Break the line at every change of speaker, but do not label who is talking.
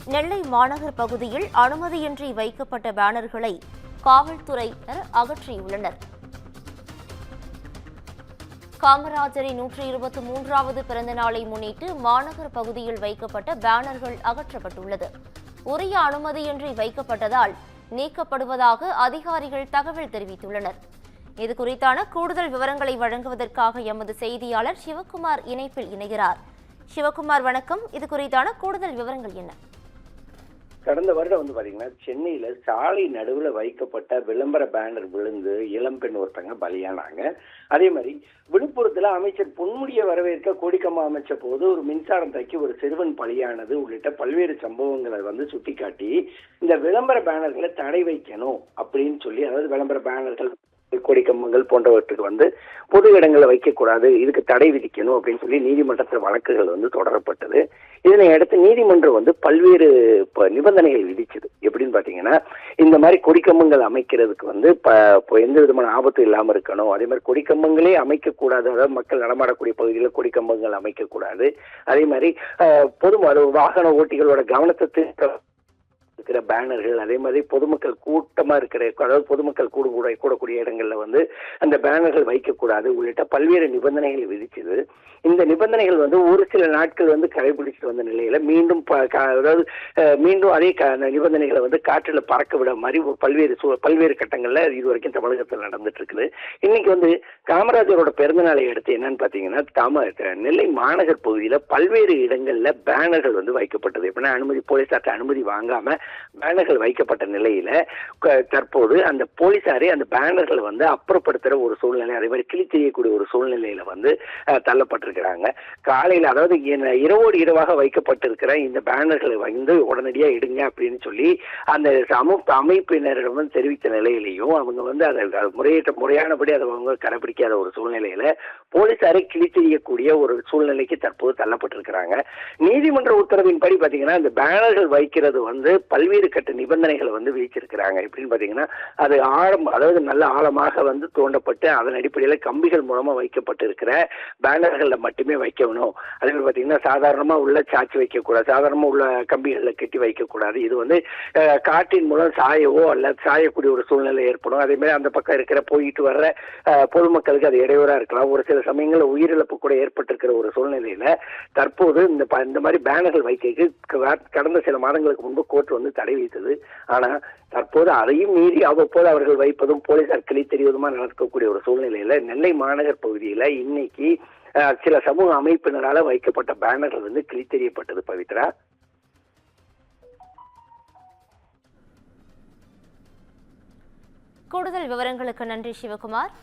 நெல்லை மாநகர் பகுதியில் அனுமதியின்றி வைக்கப்பட்ட பேனர்களை காவல்துறையினர் அகற்றியுள்ளனர். காமராஜரின் 123வது பிறந்த நாளை முன்னிட்டு மாநகர் பகுதியில் வைக்கப்பட்ட பேனர்கள் அகற்றப்பட்டுள்ளது. உரிய அனுமதியின்றி வைக்கப்பட்டதால் நீக்கப்படுவதாக அதிகாரிகள் தகவல் தெரிவித்துள்ளனர். இதுகுறித்தான கூடுதல் விவரங்களை வழங்குவதற்காக எமது செய்தியாளர் சிவகுமார் இணைப்பில் இணைகிறார். சிவகுமார், வணக்கம். இதுகுறித்தான கூடுதல் விவரங்கள் என்ன?
கடந்த வருடம் பாத்தீங்கன்னா சென்னையில சாலை நடுவுல வைக்கப்பட்ட விளம்பர பேனர் விழுந்து இளம்பெண் ஒருத்தங்க பலியானாங்க. அதே மாதிரி விழுப்புரத்துல அமைச்சர் பொன்முடியை வரவேற்க கொடிக்கம்பம் அமைச்ச போது ஒரு மின்சாரம் தாக்கி ஒரு சிறுவன் பலியானது உள்ளிட்ட பல்வேறு சம்பவங்களை சுட்டிக்காட்டி இந்த விளம்பர பேனர்களை தடை வைக்கணும் அப்படின்னு சொல்லி, அதாவது விளம்பர பேனர்கள் கொடிக்கம்பங்கள் போன்றவற்றுக்கு பொது இடங்களை வைக்கக்கூடாது, இதுக்கு தடை விதிக்கணும் அப்படின்னு சொல்லி நீதிமன்றத்தில் வழக்குகள் தொடரப்பட்டது. இதனை அடுத்து நீதிமன்றம் பல்வேறு நிபந்தனைகள் விதிச்சது. எப்படின்னு பாத்தீங்கன்னா, இந்த மாதிரி கொடிக்கம்பங்கள் அமைக்கிறதுக்கு எந்த விதமான ஆபத்து இல்லாம இருக்கணும். அதே மாதிரி கொடிக்கம்பங்களே அமைக்கக்கூடாது, அதாவது மக்கள் நடமாடக்கூடிய பகுதியில் கொடிக்கம்பங்கள் அமைக்கக்கூடாது. அதே மாதிரி வாகன ஓட்டிகளோட கவனத்தை இருக்கிற பேனர்கள், அதே மாதிரி பொதுமக்கள் கூட்டமா இருக்கிற, அதாவது பொதுமக்கள் கூடக்கூடிய இடங்கள்ல அந்த பேனர்கள் வைக்கக்கூடாது உள்ளிட்ட பல்வேறு நிபந்தனைகள் விதிச்சது. இந்த நிபந்தனைகள் ஒரு சில நாட்கள் கடைபிடிச்சிட்டு வந்த நிலையில மீண்டும் மீண்டும் அதே நிபந்தனைகளை காற்றில் பறக்க விட மாதிரி பல்வேறு கட்டங்கள்ல இதுவரைக்கும் தமிழகத்தில் நடந்துட்டு இருக்குது. இன்னைக்கு காமராஜரோட பிறந்த நாளை அடுத்து என்னன்னு பாத்தீங்கன்னா, நெல்லை மாநகர் பகுதியில பல்வேறு இடங்கள்ல பேனர்கள் வைக்கப்பட்டது. எப்படின்னா போலீசார்ட்ட அனுமதி வாங்காம பேனர்கள் வைக்கப்பட்ட நிலையில தற்போது அந்த போலீசாரே அந்த பேனர்களை அப்புறப்படுத்துற ஒரு சூழ்நிலை, அதே மாதிரி கிளி தெரியக்கூடிய ஒரு சூழ்நிலையில தள்ளப்பட்டிருக்கிறாங்க. காலையில, அதாவது இரவோடு இரவாக வைக்கப்பட்டிருக்கிற இந்த பேனர்களை உடனடியா எடுங்க அப்படின்னு சொல்லி அந்த அமைப்பினரிடம் தெரிவித்த நிலையிலையும் அவங்க அதை முறையானபடி அதை கடைபிடிக்காத ஒரு சூழ்நிலையில போலீசாரை கிளி தெரியக்கூடிய ஒரு சூழ்நிலைக்கு தற்போது தள்ளப்பட்டிருக்கிறாங்க. நீதிமன்ற உத்தரவின்படி பாத்தீங்கன்னா இந்த பேனர்கள் வைக்கிறது பல்வேறு கட்ட நிபந்தனைகளை விதிச்சிருக்கிறாங்க. எப்படின்னு பாத்தீங்கன்னா, அது அதாவது நல்ல ஆழமாக தோண்டப்பட்டு அதன் அடிப்படையில கம்பிகள் மூலமா வைக்கப்பட்டிருக்கிற பேனர்கள்ல மட்டுமே வைக்கணும். அதே மாதிரி பாத்தீங்கன்னா சாதாரணமா உள்ள சாட்சி வைக்கக்கூடாது, சாதாரணமா உள்ள கம்பிகள்ல கட்டி வைக்கக்கூடாது. இது காற்றின் மூலம் சாயவோ அல்ல சாயக்கூடிய ஒரு சூழ்நிலை ஏற்படும். அதே மாதிரி அந்த பக்கம் இருக்கிற போயிட்டு வர்ற பொதுமக்களுக்கு அது இடையூறா இருக்கலாம். ஒரு சில சமயங்கள்ல உயிரிழப்பு கூட ஏற்பட்டிருக்கிற ஒரு சூழ்நிலையில தற்போது இந்த மாதிரி பேனர்கள் வைக்க கடந்த சில மாதங்களுக்கு முன்பு கோர்ட் தடை வைத்தது. ஆனா தற்போது அதையும் மீறி அவ்வப்போது அவர்கள் வைப்பதும் போலீசார் கிளி தெரிவதுமா நடக்கக்கூடிய ஒரு சூழ்நிலையில நெல்லை மாநகர் பகுதியில இன்னைக்கு சில சமூக அமைப்பினரால வைக்கப்பட்ட பேனர்கள் கிளி தெரியப்பட்டது. பவித்ரா,
கூடுதல் விவரங்களுக்கு நன்றி சிவகுமார்.